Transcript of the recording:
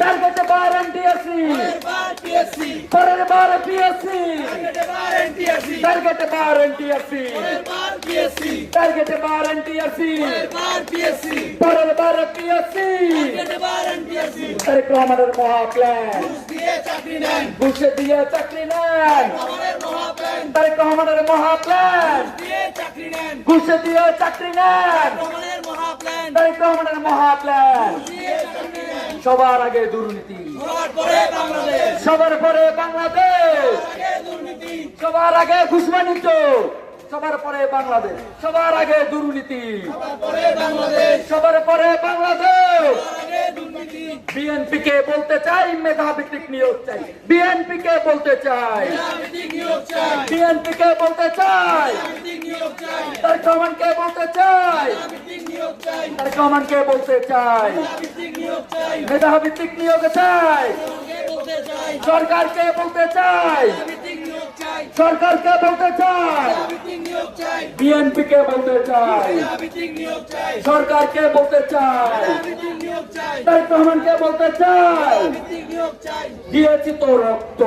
target বার NTSC পরের বার PSC target বার NTSC target বার NTSC পরের বার PSC Tarique রহমানের মহা প্ল্যান ঘুষ দিয়ে চাকরি নেন তারেক রহমানের মহা প্ল্যান ঘুষ দিয়ে চাকরি নেন তারেক রহমানের মহা প্ল্যান সবার আগে দুর্নীতি সবার পরে বাংলাদেশ সবার আগে ঘুষ বাণিজ্য সবার পরে বাংলাদেশ সবার আগে দুর্নীতি সবার পরে বাংলাদেশ বিএনপি কে বলতে চাই মেধাভিত্তিক নিয়োগ চাই বিএনপি কে বলতে চাই বিএনপি কে বলতে চাই তারেক রহমান কে বলতে চাই তারেক রহমান কে বলতে চাই মেধাভিত্তিক নিয়োগ চাই সরকারকে বলতে চাই সরকারকে বলতে চাই বিএনপি কে বলতে চাই সরকারকে বলতে চাই তারেক রহমানকে বলতে চাই দিয়েছি তো রক্ত